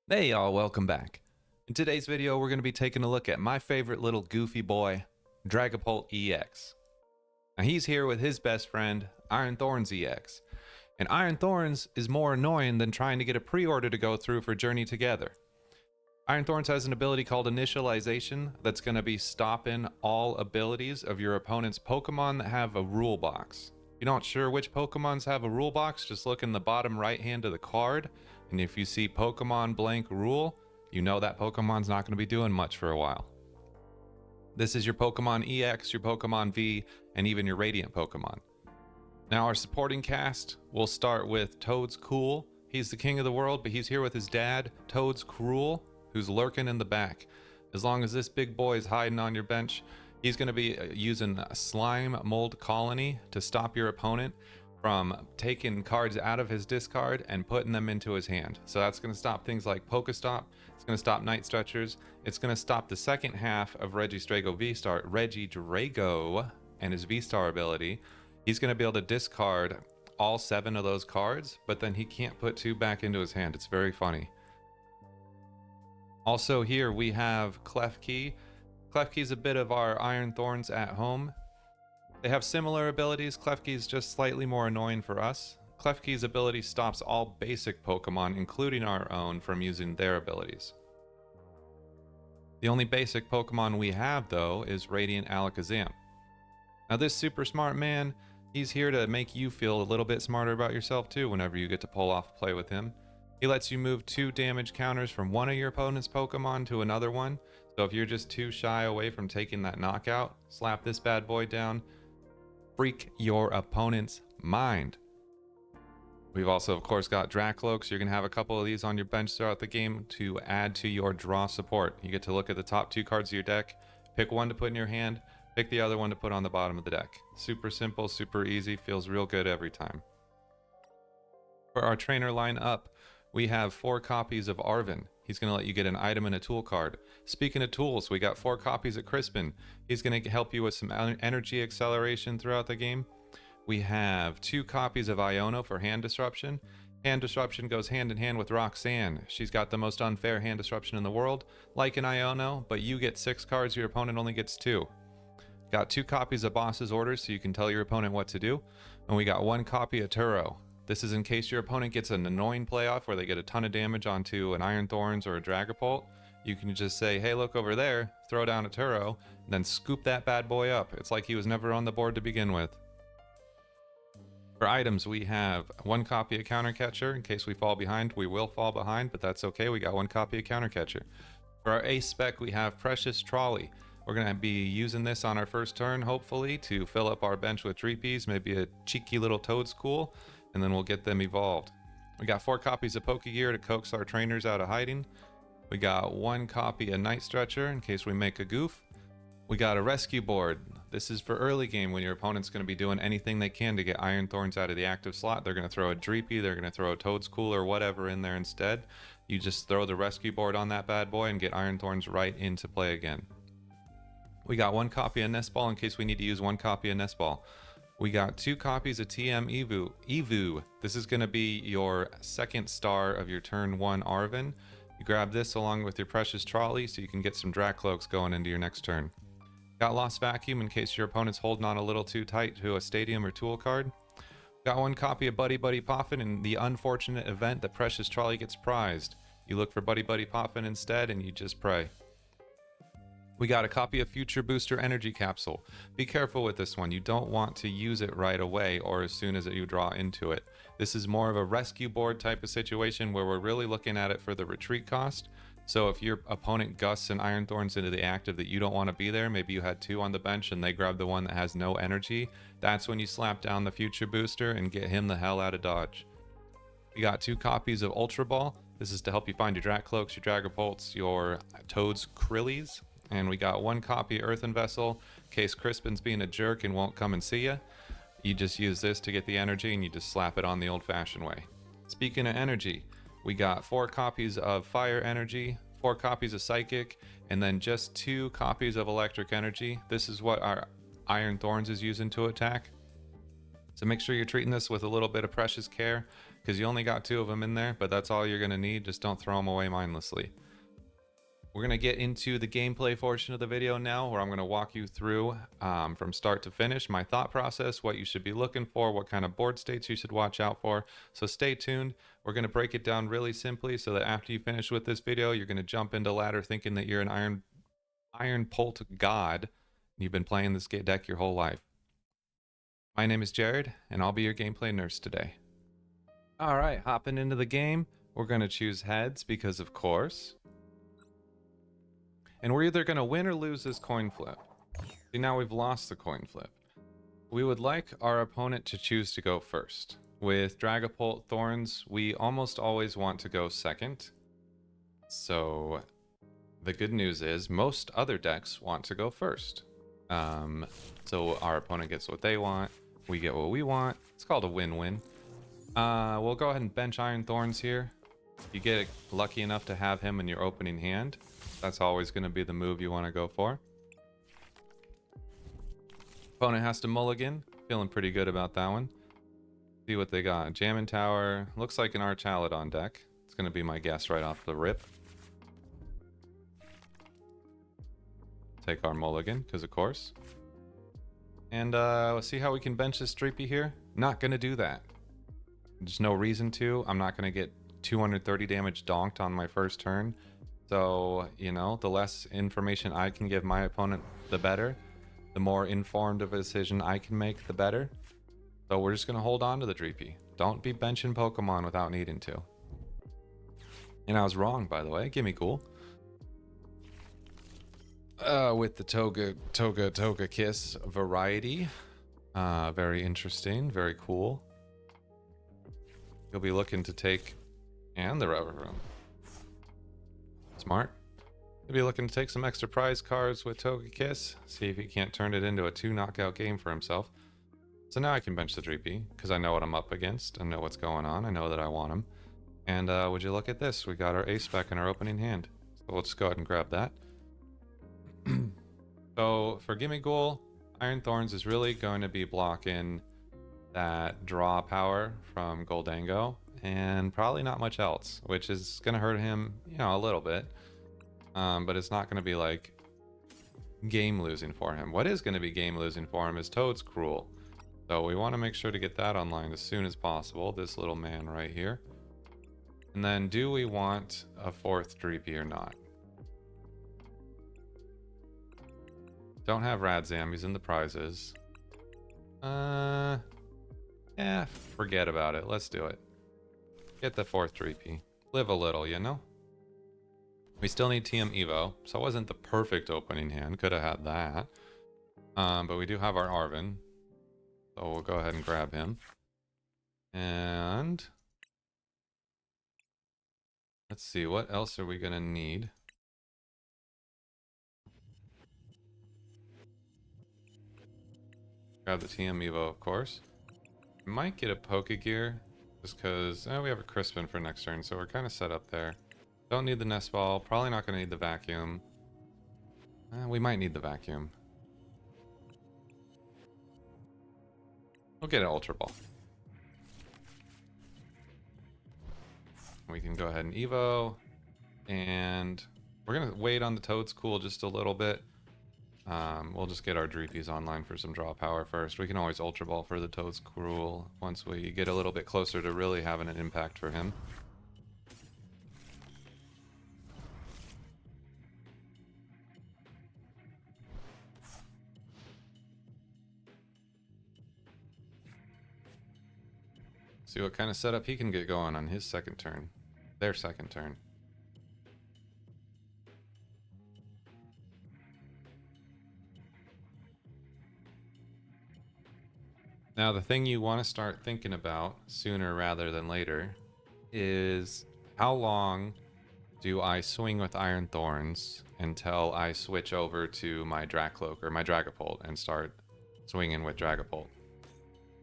Hey y'all, welcome back. In today's video, we're going to be taking a look at my favorite little goofy boy, Dragapult EX. Now he's here with his best friend, Iron Thorns EX. And Iron Thorns is more annoying than trying to get a pre-order to go through for Journey Together. Iron Thorns has an ability called Initialization that's going to be stopping all abilities of your opponent's Pokemon that have a rule box. If you're not sure which Pokemons have a rule box, just look in the bottom right hand of the card. And if you see Pokemon blank rule, you know that Pokemon's not going to be doing much for a while. This is your Pokemon EX, your Pokemon V, and even your Radiant Pokemon. Now our supporting cast, we'll start with Toedscool. He's the king of the world, but he's here with his dad, Toedscruel, who's lurking in the back. As long as this big boy is hiding on your bench, he's going to be using a slime mold colony to stop your opponent from taking cards out of his discard and putting them into his hand. So that's going to stop things like Pokestop, it's going to stop Night Stretchers, it's going to stop the second half of Regidrago and his V-Star ability. He's going to be able to discard all 7 of those cards, but then he can't put 2 back into his hand. It's very funny. Also here we have Klefki. Klefki is a bit of our Iron Thorns at home. They have similar abilities. Klefki is just slightly more annoying for us. Klefki's ability stops all basic Pokemon, including our own, from using their abilities. The only basic Pokemon we have, though, is Radiant Alakazam. Now this super smart man, he's here to make you feel a little bit smarter about yourself too whenever you get to pull off play with him. He lets you move 2 damage counters from one of your opponent's Pokemon to another one. So if you're just too shy away from taking that knockout, slap this bad boy down, freak your opponent's mind. We've also, of course, got Drakloak, so you're going to have a couple of these on your bench throughout the game to add to your draw support. You get to look at the top 2 cards of your deck, pick one to put in your hand, pick the other one to put on the bottom of the deck. Super simple, super easy, feels real good every time. For our trainer line up, we have 4 copies of Arven. He's going to let you get an item and a tool card. Speaking of tools, we got 4 copies of Crispin. He's going to help you with some energy acceleration throughout the game. We have 2 copies of Iono for hand disruption. Hand disruption goes hand in hand with Roxanne. She's got the most unfair hand disruption in the world, like an Iono, but you get 6 cards, your opponent only gets 2. Got 2 copies of Boss's Orders so you can tell your opponent what to do. And we got 1 copy of Turo. This is in case your opponent gets an annoying playoff where they get a ton of damage onto an Iron Thorns or a Dragapult. You can just say, hey, look over there, throw down a Turo, and then scoop that bad boy up. It's like he was never on the board to begin with. For items, we have 1 copy of Counter Catcher. In case we fall behind, we will fall behind, but that's okay. We got 1 copy of Counter Catcher. For our ace spec, we have Precious Trolley. We're going to be using this on our first turn, hopefully, to fill up our bench with Dreepies, maybe a cheeky little Toedscool, and then we'll get them evolved. We got 4 copies of Pokégear to coax our trainers out of hiding. We got 1 copy of Night Stretcher in case we make a goof. We got a Rescue Board. This is for early game when your opponent's going to be doing anything they can to get Iron Thorns out of the active slot. They're going to throw a Dreepy, they're going to throw a Toedscool or whatever in there instead. You just throw the Rescue Board on that bad boy and get Iron Thorns right into play again. We got 1 copy of Nest Ball in case we need to use 1 copy of Nest Ball. We got 2 copies of TM Evu. This is going to be your 2nd star of your turn 1 Arven. You grab this along with your Precious Trolley so you can get some Drakloaks going into your next turn. Got Lost Vacuum in case your opponent's holding on a little too tight to a Stadium or Tool card. Got 1 copy of Buddy-Buddy Poffin in the unfortunate event that Precious Trolley gets prized. You look for Buddy-Buddy Poffin instead and you just pray. We got a copy of Future Booster Energy Capsule. Be careful with this one. You don't want to use it right away or as soon as you draw into it. This is more of a rescue board type of situation where we're really looking at it for the retreat cost. So if your opponent gusts an Iron Thorns into the active that you don't want to be there, maybe you had 2 on the bench and they grab the one that has no energy, that's when you slap down the Future Booster and get him the hell out of dodge. We got 2 copies of Ultra Ball. This is to help you find your Drakloaks, your Dragapults, your Toedscruel. And we got 1 copy of Earthen Vessel in case Crispin's being a jerk and won't come and see you. You just use this to get the energy and you just slap it on the old-fashioned way. Speaking of energy, we got 4 copies of Fire Energy, 4 copies of Psychic, and then just 2 copies of Electric Energy. This is what our Iron Thorns is using to attack. So make sure you're treating this with a little bit of precious care. because you only got 2 of them in there, but that's all you're going to need. Just don't throw them away mindlessly. We're going to get into the gameplay portion of the video now, where I'm going to walk you through from start to finish my thought process, what you should be looking for, what kind of board states you should watch out for. So stay tuned. We're going to break it down really simply so that after you finish with this video, you're going to jump into ladder thinking that you're an Iron Pult god. You've been playing this deck your whole life. My name is Jared, and I'll be your gameplay nurse today. All right, hopping into the game, we're going to choose heads because of course. And we're either going to win or lose this coin flip. See, now we've lost the coin flip. We would like our opponent to choose to go first. With Dragapult Thorns, we almost always want to go second. So the good news is most other decks want to go first. So our opponent gets what they want, we get what we want. It's called a win-win. We'll go ahead and bench Iron Thorns here. You get lucky enough to have him in your opening hand. That's always going to be the move you want to go for. Opponent has to mulligan. Feeling pretty good about that one. See what they got. Jammin' Tower. Looks like an Archaladon deck. It's going to be my guess right off the rip. Take our mulligan, because of course. And let's see how we can bench this Dreepy here. Not going to do that. There's no reason to. I'm not going to get 230 damage donked on my first turn. So, you know, the less information I can give my opponent, the better. The more informed of a decision I can make, the better. So we're just going to hold on to the Dreepy. Don't be benching Pokemon without needing to. And I was wrong, by the way. Gimme Ghoul. With the Toga Kiss variety. Very interesting. Very cool. You'll be looking to take... And the Rubber Room. Smart. You'll be looking to take some extra prize cards with Togekiss. See if he can't turn it into a 2 knockout game for himself. So now I can bench the Dreepy, because I know what I'm up against. I know what's going on. I know that I want him. And would you look at this? We got our ace spec in our opening hand. So we'll just go ahead and grab that. So for Gimme Ghoul, Iron Thorns is really going to be blocking that draw power from Goldango. And probably not much else, which is going to hurt him, you know, a little bit. But it's not going to be like game losing for him. What is going to be game losing for him is Toedscruel. So we want to make sure to get that online as soon as possible. This little man right here. And then do we want a 4th Dreepy or not? Don't have Radzam, he's in the prizes. Yeah, forget about it. Let's do it. Get the 4th Dreepy. Live a little, you know? We still need TM Evo, so it wasn't the perfect opening hand. Could have had that. But we do have our Arven. So we'll go ahead and grab him. And... let's see, what else are we going to need? Grab the TM Evo, of course. We might get a Pokégear. Just because we have a Crispin for next turn, so we're kind of set up there. Don't need the Nest Ball. Probably not going to need the Vacuum. We might need the Vacuum. We'll get an Ultra Ball. We can go ahead and Evo. And we're going to wait on the Toedscool just a little bit. We'll just get our Dreepies online for some draw power first. We can always Ultra Ball for the Toedscruel once we get a little bit closer to really having an impact for him. See what kind of setup he can get going on his second turn. Their second turn. Now, the thing you want to start thinking about sooner rather than later is how long do I swing with Iron Thorns until I switch over to my Drakloak or my Dragapult and start swinging with Dragapult.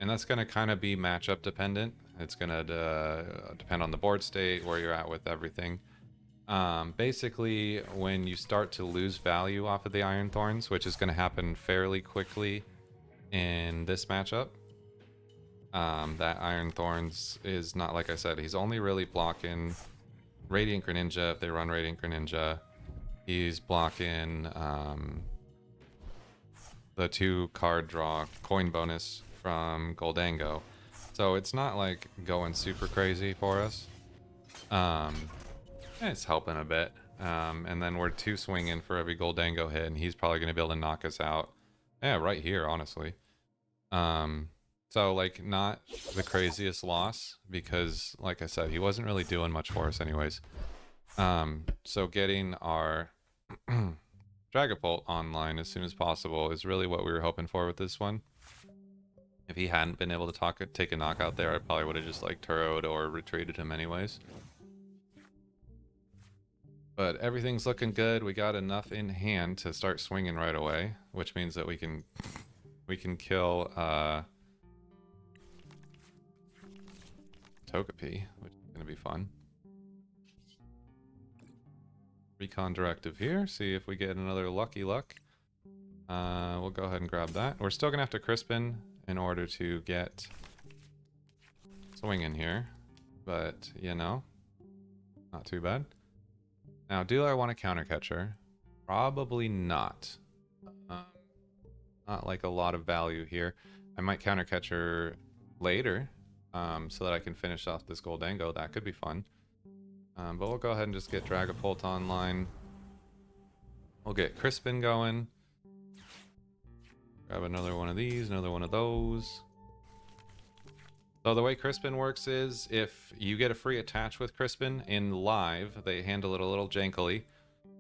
And that's going to kind of be matchup dependent. It's going to depend on the board state, where you're at with everything. Basically, when you start to lose value off of the Iron Thorns, which is going to happen fairly quickly in this matchup, That Iron Thorns is not, like I said, he's only really blocking Radiant Greninja if they run Radiant Greninja. He's blocking the 2 card draw coin bonus from Goldango. So it's not like going super crazy for us. It's helping a bit. And then we're 2 swinging for every Goldango hit, and he's probably going to be able to knock us out. Yeah, right here, honestly. So, like, not the craziest loss, because, like I said, he wasn't really doing much for us anyways. So getting our Dragapult online as soon as possible is really what we were hoping for with this one. If he hadn't been able to take a knockout there, I probably would have just, like, Turo'd or retreated him anyways. But everything's looking good. We got enough in hand to start swinging right away, which means that we can kill Togepi, which is going to be fun. Recon directive here, see if we get another Lucky Luck. We'll go ahead and grab that. We're still going to have to Crispin in order to get swing in here, but, you know, not too bad. Now, do I want a counter catcher? Probably not. Not like a lot of value here. I might counter catcher later, so that I can finish off this Goldango. That could be fun. But we'll go ahead and just get Dragapult online. We'll get Crispin going. Grab another one of these, another one of those. So the way Crispin works is if you get a free attach with Crispin in live, they handle it a little jankily.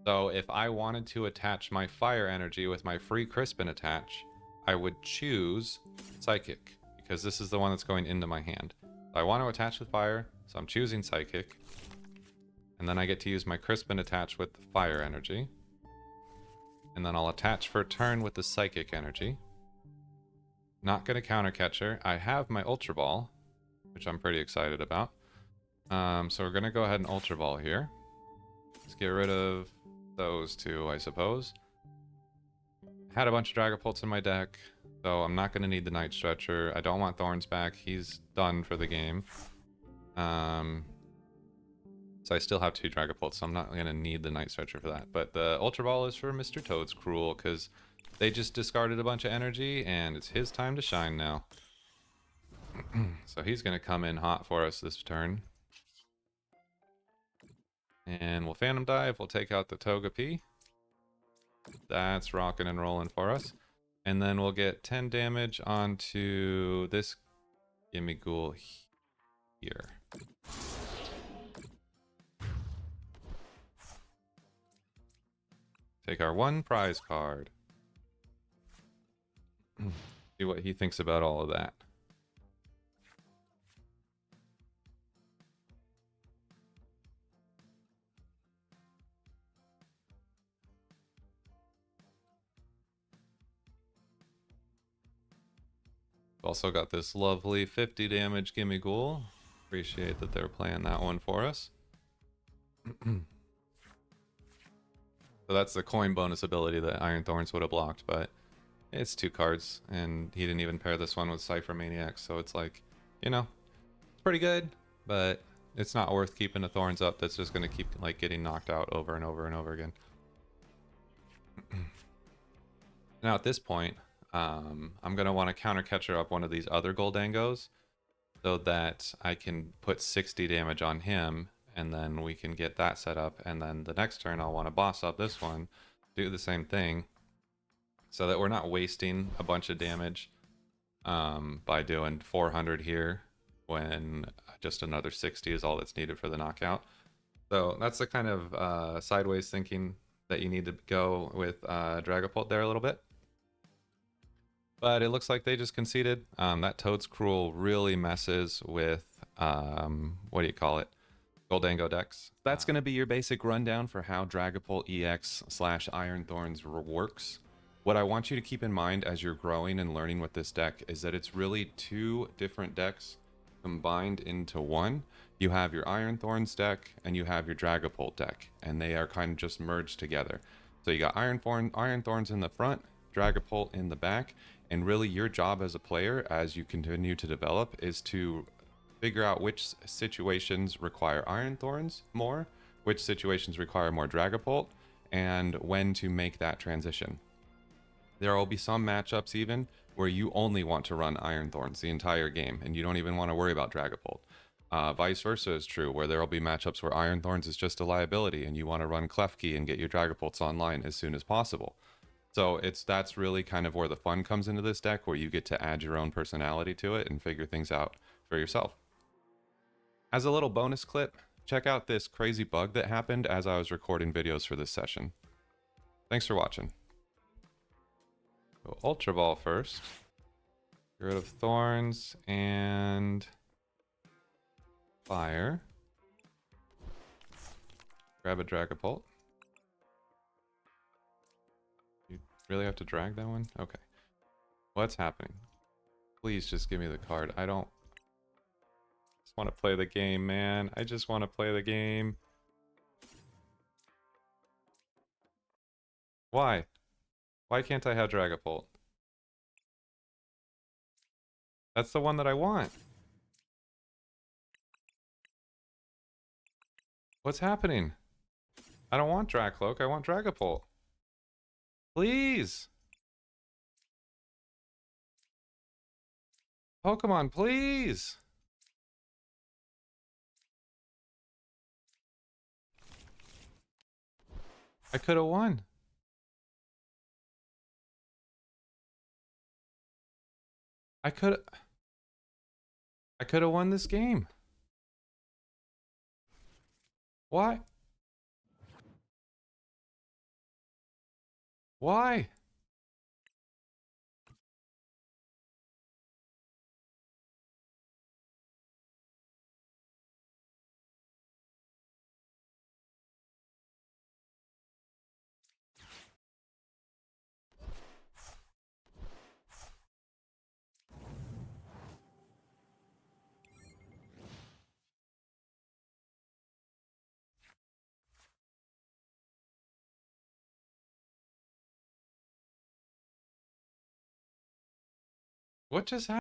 So if I wanted to attach my Fire Energy with my free Crispin attach, I would choose Psychic, because this is the one that's going into my hand. So I want to attach with Fire, so I'm choosing Psychic. And then I get to use my Crispin attach with the Fire Energy. And then I'll attach for a turn with the Psychic Energy. Not going to counter catcher. I have my Ultra Ball, which I'm pretty excited about. So we're going to go ahead and Ultra Ball here. Let's get rid of those 2, I suppose. Had a bunch of Dragapults in my deck, so I'm not going to need the Night Stretcher. I don't want Thorns back. He's done for the game. So I still have 2 Dragapults, so I'm not going to need the Night Stretcher for that. But the Ultra Ball is for Mr. Toedscruel, because they just discarded a bunch of energy, and it's his time to shine now. So he's going to come in hot for us this turn. And we'll Phantom Dive. We'll take out the Togepi. That's rocking and rolling for us. And then we'll get 10 damage onto this Gimmighoul here. Take our 1 prize card. See what he thinks about all of that. Also got this lovely 50 damage Gimmighoul. Appreciate that they're playing that one for us. So that's the coin bonus ability that Iron Thorns would have blocked, but it's 2 cards, and he didn't even pair this one with Cypher Maniac, so it's like, you know, it's pretty good, but it's not worth keeping a Thorns up that's just going to keep like getting knocked out over and over and over again. Now at this point, I'm going to want to counter catcher up one of these other Goldangos so that I can put 60 damage on him, and then we can get that set up, and then the next turn I'll want to boss up this one, do the same thing, so that we're not wasting a bunch of damage by doing 400 here when just another 60 is all that's needed for the knockout. So that's the kind of sideways thinking that you need to go with Dragapult there a little bit. But it looks like they just conceded. That Toedscruel really messes with, what do you call it? Goldango decks. That's going to be your basic rundown for how Dragapult EX/Iron Thorns works. What I want you to keep in mind as you're growing and learning with this deck is that it's really 2 different decks combined into one. You have your Iron Thorns deck and you have your Dragapult deck, and they are kind of just merged together. So you got Iron Thorns in the front, Dragapult in the back, And really your job as a player as you continue to develop is to figure out which situations require Iron Thorns more, which situations require more Dragapult, and when to make that transition. There will be some matchups even where you only want to run Iron Thorns the entire game and you don't even want to worry about Dragapult. Vice versa is true, where there will be matchups where Iron Thorns is just a liability and you want to run Klefki and get your Dragapults online as soon as possible. So that's really kind of where the fun comes into this deck, where you get to add your own personality to it and figure things out for yourself. As a little bonus clip, check out this crazy bug that happened as I was recording videos for this session. Thanks for watching. Go Ultra Ball first. Get rid of Thorns and Fire. Grab a Dragapult. You really have to drag that one? Okay. What's happening? Please just give me the card. I just want to play the game, man. I just want to play the game. Why? Why can't I have Dragapult? That's the one that I want. What's happening? I don't want Drakloak, I want Dragapult. Please! Pokemon, please! I could have won. I could have won this game. Why? Why? What just happened?